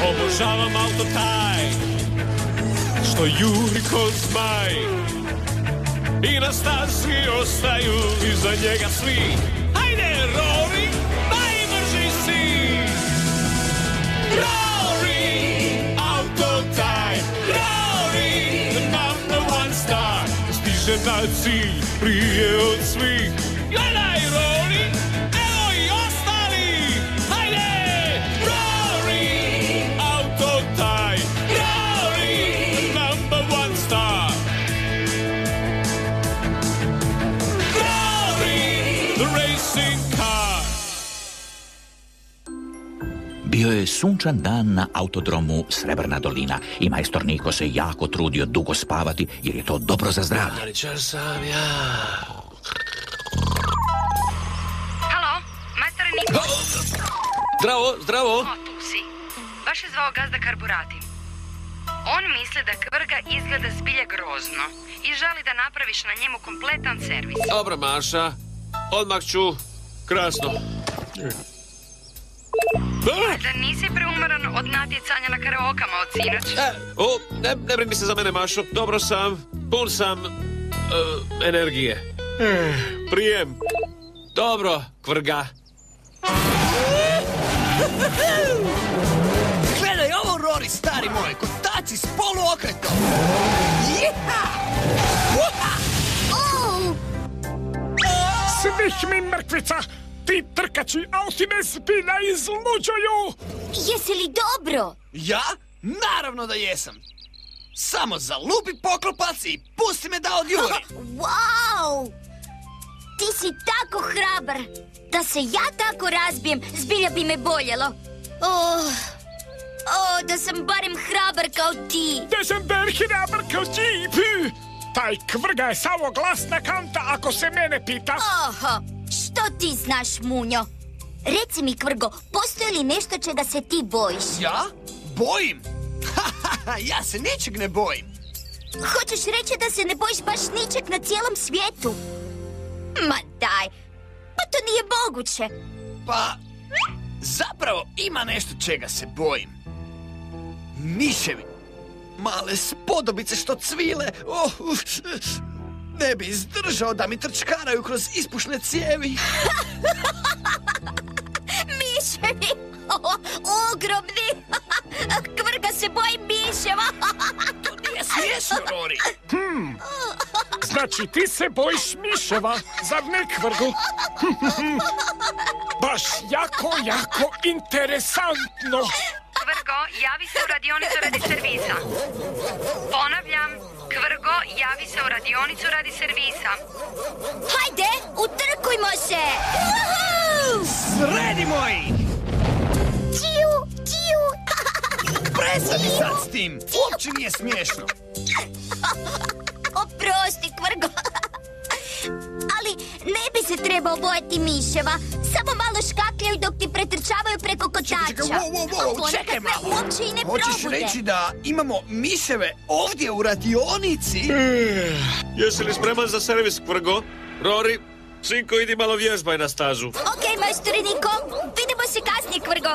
Obožavam auto taj što juri ko zmaj i na stazi ostaju iza njega svi. Hajde, Rory, najbrži si! Rory, auto taj! Rory, the number one star! Stiže na cilj prije od svih. Gledaj, Rory, evo i ostali! Hajde! Rory, auto taj! Rory, the number one star! The racing car. Bio je sunčan dan na autodromu Srebrna dolina i majstor Niko se jako trudio dugo spavati jer je to dobro za zdravlje. Mechaničar sam ja. Halo, majstore Niko. Zdravo. O, tu si. Baš je zvao gazda Karburati. On misli da kvrga izgleda zbilje grozno i želi da napraviš na njemu kompletan servis. Dobro, Maša. Odmah ću. Krasno. Da nisi preumoran od natjecanja na karaokama od sinoć? Ne brini se za mene, Mašo. Dobro sam. Pun sam energije. Prijem. Dobro, kvrga. Gledaj ovo, Rory, stari moj, kotači s poluokretom. Svih mi mrkvica, ti trkači auti me zbilja izluđuju. Jesi li dobro? Ja? Naravno da jesam. Samo zalupi poklopac i pusti me da odjurim. Wow! Ti si tako hrabar. Da se ja tako razbijem, zbilja bi me boljelo. Da sam barem hrabar kao ti. Da sam bar hrabar kao ti. Taj kvrga je samo glasna kanta ako se mene pita. Oho, što ti znaš, Munjo? Reci mi, Kvrgo, postoji li nešto čega se ti bojiš? Ja? Bojim? Ja se ničeg ne bojim. Hoćeš reći da se ne bojiš baš ničeg na cijelom svijetu? Ma daj, pa to nije moguće. Pa, zapravo ima nešto čega se bojim. Miševi. Male spodobice što cvile. Ne bi izdržao da mi trčkaraju kroz ispušne cijevi. Miševi, ogromni. Kvrga se boji miševa. To nije smiješno, Rory. Znači ti se bojiš miševa, zar ne, Kvrgu? Baš jako interesantno. Kvrgo, javi se u radionicu radi servisa. Ponavljam, Kvrgo, javi se u radionicu radi servisa. Hajde, utrkujmo se! Sredimo ih! Tiu! Prestani sad s tim! Uopće nije smiješno! Oprosti, Kvrgo. Ali ne bi se trebao bojati miševa. Samo malo škakljaju dok ti pretrčavaju preko kotača. Čekaj malo! Uopće i ne Hoćeš probude. reći da imamo miševe ovdje u radionici? Jesi li spreman za servis, Kvrgo? Rory, sinko, idi malo vježbaj na stazu. Okej, majstore Niko. Vidimo se kasnije, Kvrgo.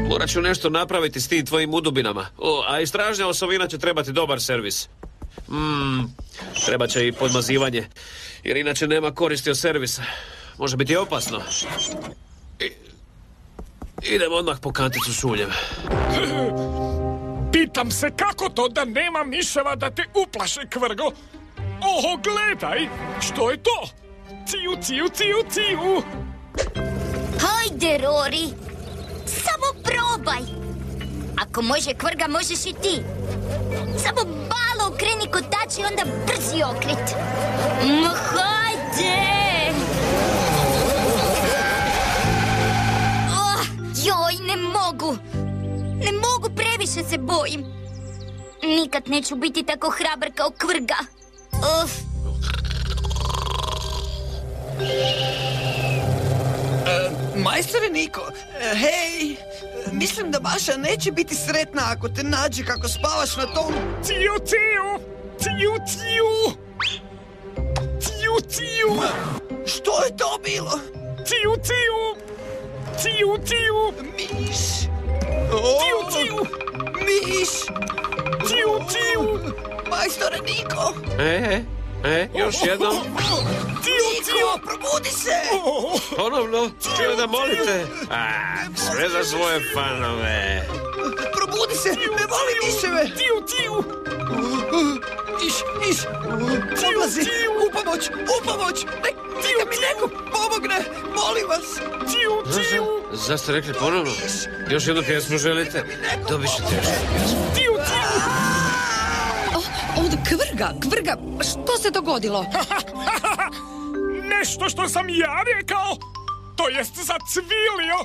Morat ću nešto napraviti s tim tvojim udubinama. A istražnja osovina će trebati dobar servis. Treba će i podmazivanje, jer inače nema koristi od servisa. Može biti opasno. Idem odmah po kanticu s uljem. Pitam se kako to da nema miševa da te uplaše, Kvrgo. Oho, gledaj, što je to? Tiu. Hajde, Rory. Samo probaj. Ako može Kvrga, možeš i ti. Samo malo okreni kotač i onda brzi okret. Hajde! Joj, ne mogu. Ne mogu, previše se bojim. Nikad neću biti tako hrabar kao Kvrga. Majstore Niko, hej, mislim da Maša neće biti sretna ako te nađe kako spavaš na tom... Tiu. Što je to bilo? Tiu. Ciju, ciju! Miš! Ciju, ciju! Miš! Ciju, ciju! Majstore Niko! Još jednom. Niko, probudi se! Ponovno, čujem da molite. Sve za svoje fanove. Probudi se, ne volim miševe! Ciju, ciju! Iš! Odlazi! U pomoć! Neka mi neko pomogne! Molim vas! Ciju, ciju! Zašto ste rekli ponovno? Još jednu pjesmu želite? Dobit ćete još jednu pjesmu. Ciju, ciju! Kvrga, što se dogodilo? Nešto što sam ja rekao, to jest zacvilio.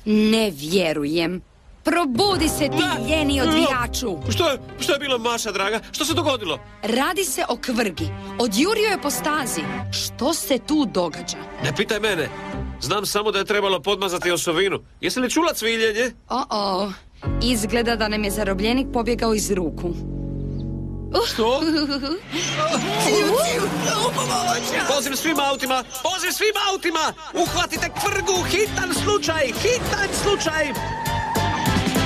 Ne vjerujem. Probudi se ti, ljeni odvijaču. Što je bilo, Maša draga? Što se dogodilo? Radi se o Kvrgi. Odjurio je po stazi. Što se tu događa? Ne pitaj mene. Znam samo da je trebalo podmazati osovinu. Jesi li čula cviljenje? Izgleda da nam je zarobljenik pobjegao iz ruku. Što? Ciju! Poziv svim autima! Uhvatite Kvrgu! Hitan slučaj!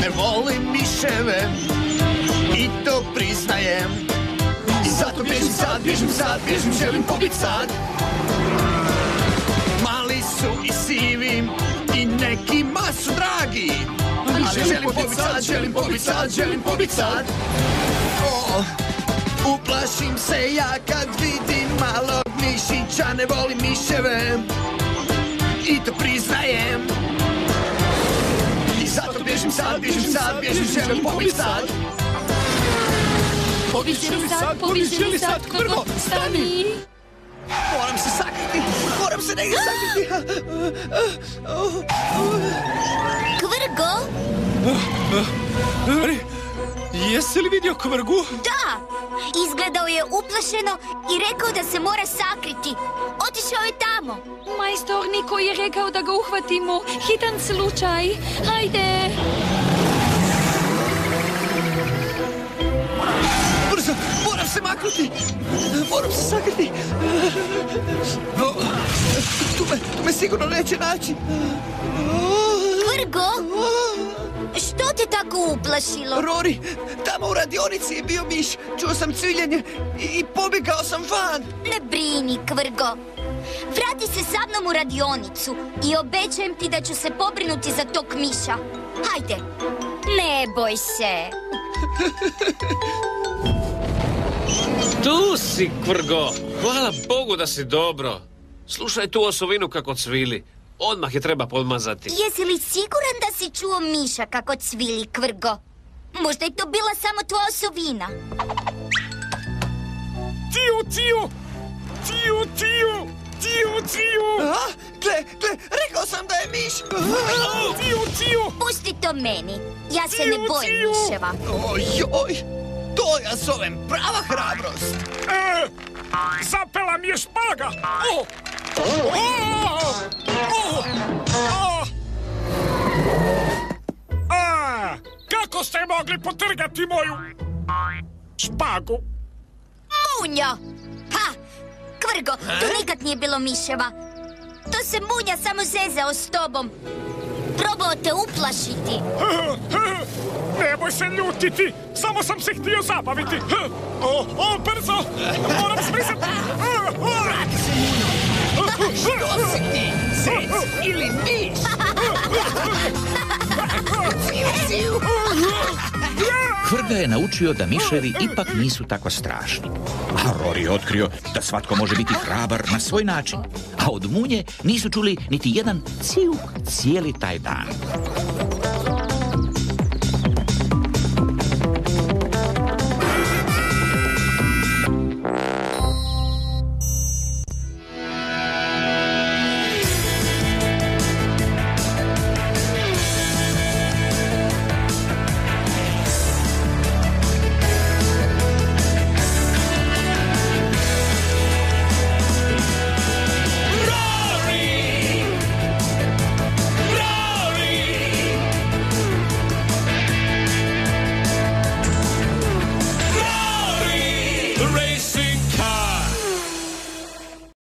Ne volim miševe i to priznajem. I zato bježim sad, želim pobit sad. Mali su i sivi i nekima su dragi. Ali želim pobit sad. Uplašim se ja kad vidim malog mišića. Ne volim miševe i to priznajem. I zato bježim sad, želim pobit sad. Pobježi li sad, Kvrgo, stani! Moram se negdje sakriti! Kvrgo? Jesi li vidio Kvrgu? Da! Izgledao je uplašeno i rekao da se mora sakriti. Otišao je tamo. Majstor Niko je rekao da ga uhvatimo. Hitan slučaj. Hajde! Brzo, moram se maknuti! Moram se sakriti! Tu me sigurno neće naći! Kvrgo? Što te tako uplašilo? Rory, tamo u radionici je bio miš. Čuo sam cviljenje i pobjegao sam van. Ne brini, Kvrgo. Vrati se sa mnom u radionicu i obećajem ti da ću se pobrinuti za tog miša. Hajde, ne boj se. Tu si, Kvrgo. Hvala Bogu da si dobro. Slušaj tu osovinu kako cvili. Odmah je treba podmazati. Jesi li siguran da si čuo miša kako cvili, Kvrgo? Možda je to bila samo tvoja osovina. Ciju! Gle, rekao sam da je miš. Ciju! Pusti to meni. Ja se ne bojim miševa. Ojoj, to ja zovem prava hrabrost. Zapela mi je špaga! Kako ste mogli potrgati moju špagu? Munja! Ha! Kvrgo, tu nikad nije bilo miševa. To se Munja samo zezao s tobom. Probao te uplašiti. Nemoj se ljutiti, samo sam se htio zabaviti. Brzo, moram smisliti. Vrati se, Munjo. Što si ti, zec ili miš? Ciju. Kvrga je naučio da miševi ipak nisu tako strašni. A Rory je otkrio da svatko može biti hrabar na svoj način. A od Munje nisu čuli niti jedan cijuk cijeli taj dan.